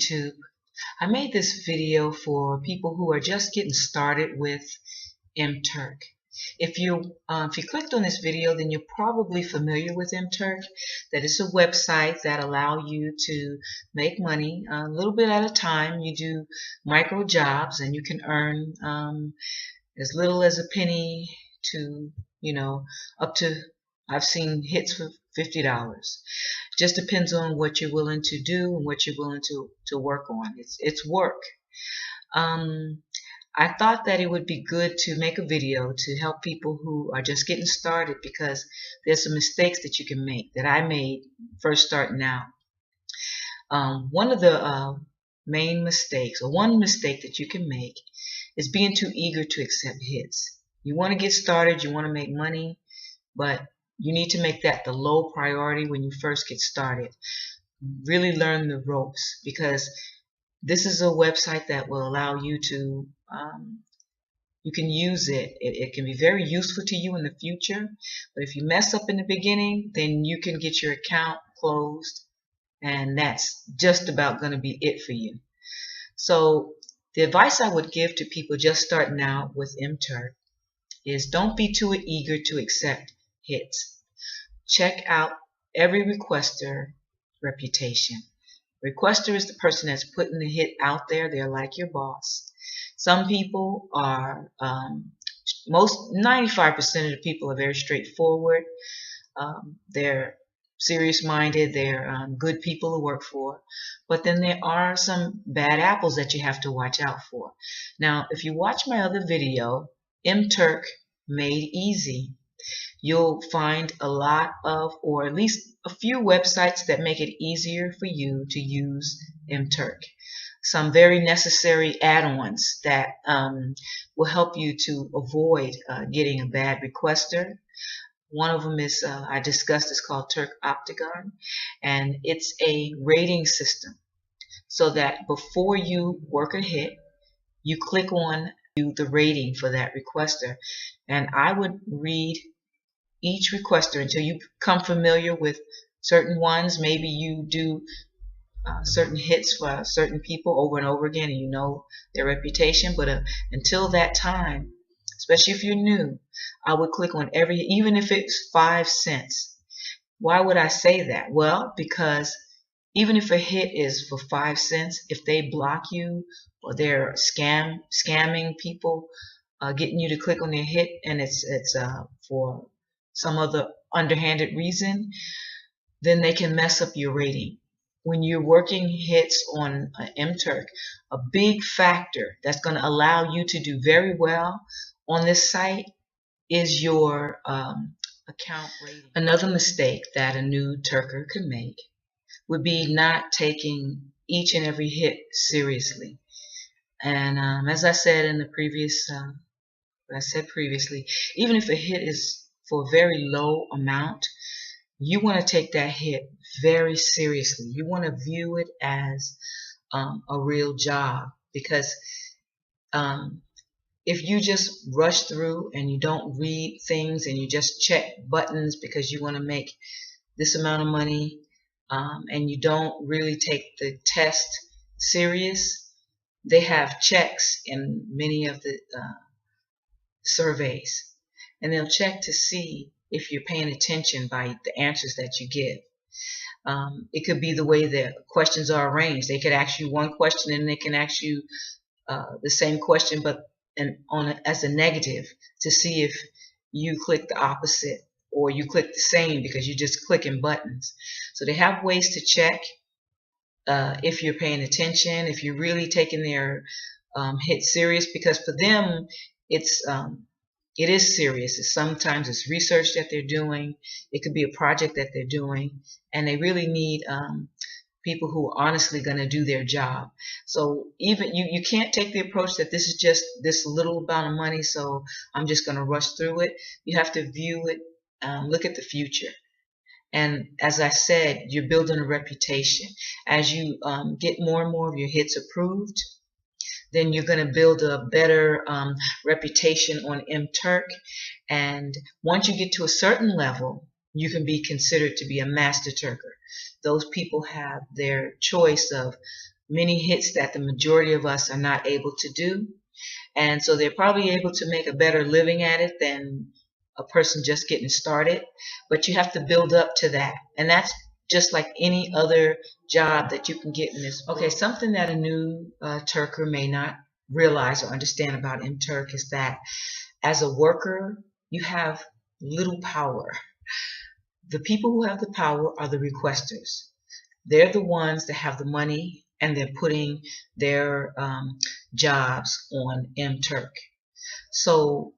YouTube. I made this video for people who are just getting started with Mturk. If you clicked on this video, then you're probably familiar with Mturk. That is a website that allows you to make money a little bit at a time. You do micro jobs and you can earn as little as a penny to, up to, I've seen hits for $50. Just depends on what you're willing to do and what you're willing to work on. It's work. I thought that it would be good to make a video to help people who are just getting started, because there's some mistakes that you can make that I made first starting out. One of the main mistakes, or one mistake that you can make, is being too eager to accept hits. You want to get started, you want to make money, but you need to make that the low priority when you first get started. Really learn the ropes, because this is a website that will allow you to, you can use it. It can be very useful to you in the future, but if you mess up in the beginning, then you can get your account closed, and that's just about going to be it for you. So the advice I would give to people just starting out with Mturk is don't be too eager to accept hits. Check out every requester reputation. Requester is the person that's putting the hit out there. They're like your boss. Some people are, 95% of the people are very straightforward. They're serious-minded. They're good people to work for. But then there are some bad apples that you have to watch out for. Now, if you watch my other video, Mturk Made Easy, you'll find a lot of, or at least a few websites that make it easier for you to use Mturk. Some very necessary add-ons that will help you to avoid getting a bad requester. One of them is, I discussed, is called Turk-Octagon, and it's a rating system, so that before you work a hit, you click on the rating for that requester. And I would read each requester until you become familiar with certain ones. Maybe you do certain hits for certain people over and over again, and you know their reputation. But until that time, especially if you're new, I would click on every, even if it's 5 cents. Why would I say that? Well, because even if a hit is for 5 cents, if they block you or they're scamming people, getting you to click on their hit, and it's for some other underhanded reason, then they can mess up your rating. When you're working hits on Mturk, a big factor that's going to allow you to do very well on this site is your account rating. Another mistake that a new Turker could make would be not taking each and every hit seriously. And as I said in the previous, previously, even if a hit is for a very low amount, you want to take that hit very seriously. You want to view it as a real job, because if you just rush through and you don't read things and you just check buttons because you want to make this amount of money, and you don't really take the test serious, they have checks in many of the surveys, and they'll check to see if you're paying attention by the answers that you give. It could be the way the questions are arranged. They could ask you one question and they can ask you the same question, but as a negative, to see if you click the opposite or you click the same, because you're just clicking buttons. So they have ways to check if you're paying attention, if you're really taking their hit serious, because for them it is serious. Sometimes it's research that they're doing. It could be a project that they're doing, and they really need people who are honestly going to do their job. So even you can't take the approach that this is just this little amount of money, so I'm just going to rush through it. You have to view it, look at the future. And as I said, you're building a reputation. As you get more and more of your hits approved, then you're going to build a better reputation on Mturk. And once you get to a certain level, you can be considered to be a master Turker. Those people have their choice of many hits that the majority of us are not able to do. And so they're probably able to make a better living at it than a person just getting started. But you have to build up to that. And that's just like any other job that you can get in this world. Okay, something that a new Turker may not realize or understand about Mturk is that as a worker, you have little power. The people who have the power are the requesters. They're the ones that have the money and they're putting their jobs on Mturk. So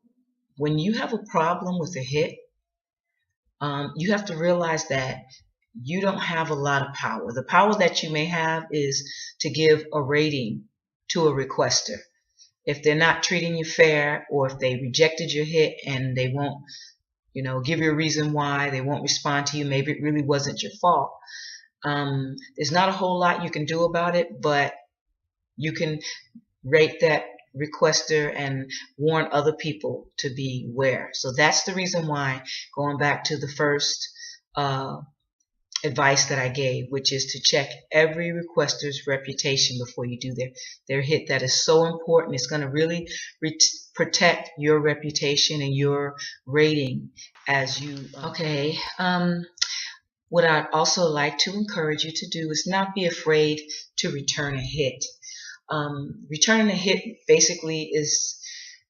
when you have a problem with a hit, you have to realize that you don't have a lot of power. The power that you may have is to give a rating to a requester. If they're not treating you fair, or if they rejected your hit and they won't, give you a reason why, they won't respond to you, maybe it really wasn't your fault. There's not a whole lot you can do about it, but you can rate that requester and warn other people to beware. So that's the reason why, going back to the first advice that I gave, which is to check every requester's reputation before you do their hit. That is so important. It's going to really protect your reputation and your rating as you okay. What I'd also like to encourage you to do is not be afraid to return a hit. Returning a hit basically is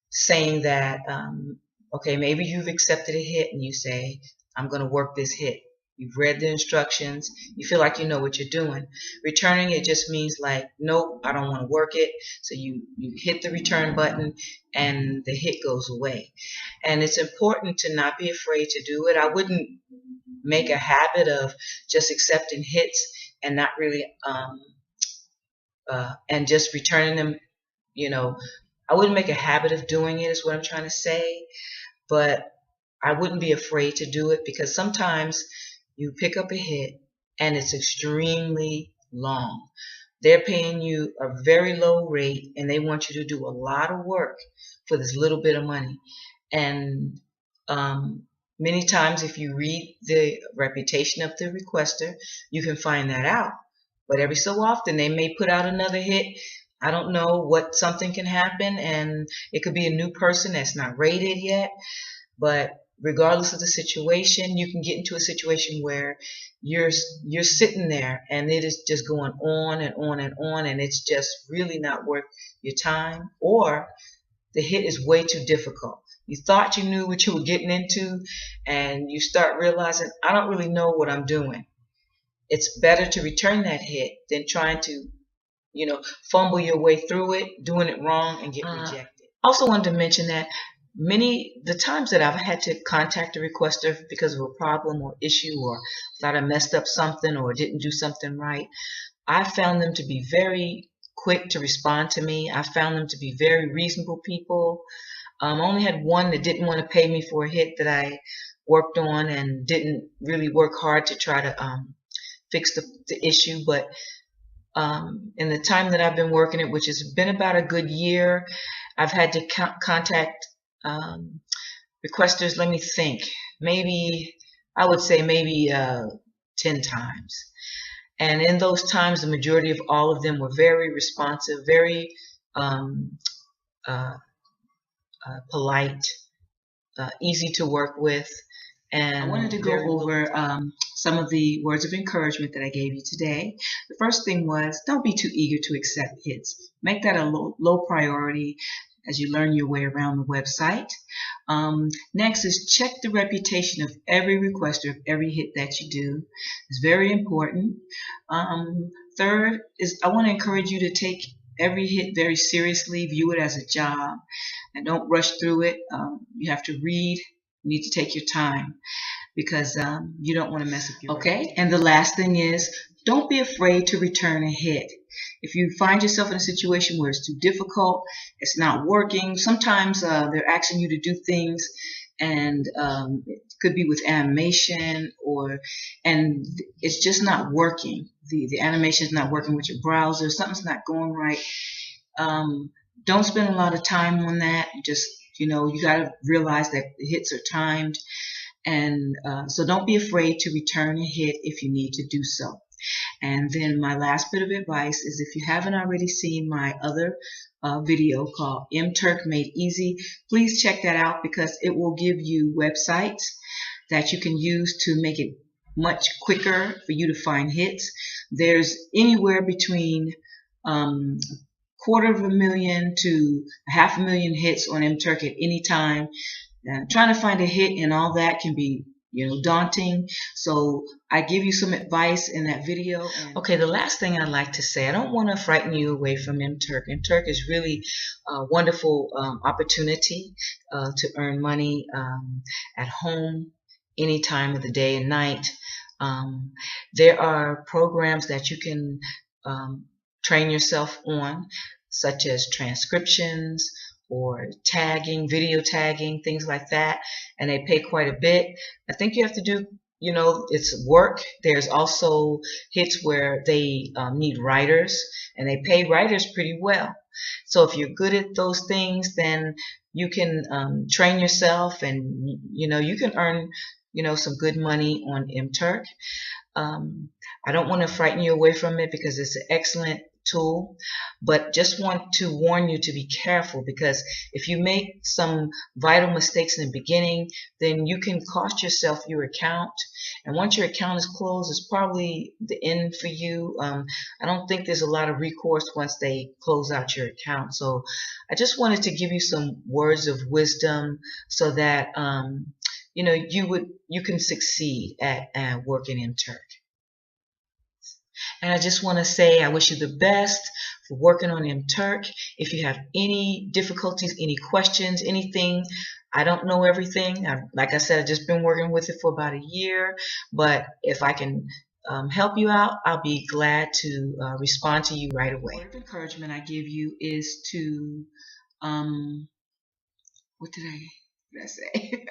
saying that okay, maybe you've accepted a hit and you say, I'm going to work this hit. You've read the instructions. You feel like you know what you're doing. Returning it just means like, nope, I don't want to work it. So you hit the return button and the hit goes away. And it's important to not be afraid to do it. I wouldn't make a habit of just accepting hits and not really and just returning them. I wouldn't make a habit of doing it, is what I'm trying to say. But I wouldn't be afraid to do it, because sometimes you pick up a hit and it's extremely long. They're paying you a very low rate and they want you to do a lot of work for this little bit of money. And many times if you read the reputation of the requester, you can find that out. But every so often they may put out another hit. I don't know what, something can happen, and it could be a new person that's not rated yet. But regardless of the situation, you can get into a situation where you're sitting there and it is just going on and on and on, and it's just really not worth your time, or the hit is way too difficult. You thought you knew what you were getting into, and you start realizing, I don't really know what I'm doing. It's better to return that hit than trying to, fumble your way through it, doing it wrong, and get rejected. Also wanted to mention that the times that I've had to contact a requester because of a problem or issue, or thought I messed up something or didn't do something right, I found them to be very quick to respond to me. I found them to be very reasonable people. I only had one that didn't want to pay me for a hit that I worked on and didn't really work hard to try to fix the issue. But in the time that I've been working it, which has been about a good year, I've had to contact requesters, let me think, I would say maybe 10 times. And in those times, the majority of all of them were very responsive, very polite, easy to work with. And I wanted to go over some of the words of encouragement that I gave you today. The first thing was, don't be too eager to accept hits. Make that a low priority as you learn your way around the website. Next is check the reputation of every requester of every hit that you do. It's very important. Third is, I want to encourage you to take every hit very seriously, view it as a job, and don't rush through it. You have to read, you need to take your time, because you don't want to mess up your reputation. And the last thing is, don't be afraid to return a hit. If you find yourself in a situation where it's too difficult, it's not working, sometimes they're asking you to do things, and it could be with animation, and it's just not working. The animation is not working with your browser, something's not going right. Don't spend a lot of time on that. Just, you got to realize that the hits are timed, and so don't be afraid to return a hit if you need to do so. And then my last bit of advice is, if you haven't already seen my other video called Mturk Made Easy, please check that out, because it will give you websites that you can use to make it much quicker for you to find hits. There's anywhere between $250,000 to $500,000 hits on Mturk at any time. Trying to find a hit and all that can be, daunting. So I give you some advice in that video. Okay, the last thing I'd like to say, I don't want to frighten you away from Mturk. Mturk is really a wonderful opportunity to earn money at home, any time of the day and night. There are programs that you can train yourself on, such as transcriptions or tagging, video tagging, things like that, and they pay quite a bit. I think you have to do, it's work. There's also hits where they need writers, and they pay writers pretty well. So if you're good at those things, then you can train yourself, and you can earn some good money on Mturk. I don't want to frighten you away from it, because it's an excellent tool, but just want to warn you to be careful, because if you make some vital mistakes in the beginning, then you can cost yourself your account, and once your account is closed, it's probably the end for you. I don't think there's a lot of recourse once they close out your account. So I just wanted to give you some words of wisdom, so that you can succeed at working Mturk. And I just want to say I wish you the best for working on Mturk. If you have any difficulties, any questions, anything, I don't know everything. Like I said, I've just been working with it for about a year. But if I can help you out, I'll be glad to respond to you right away. The word of encouragement I give you is to, what did I say?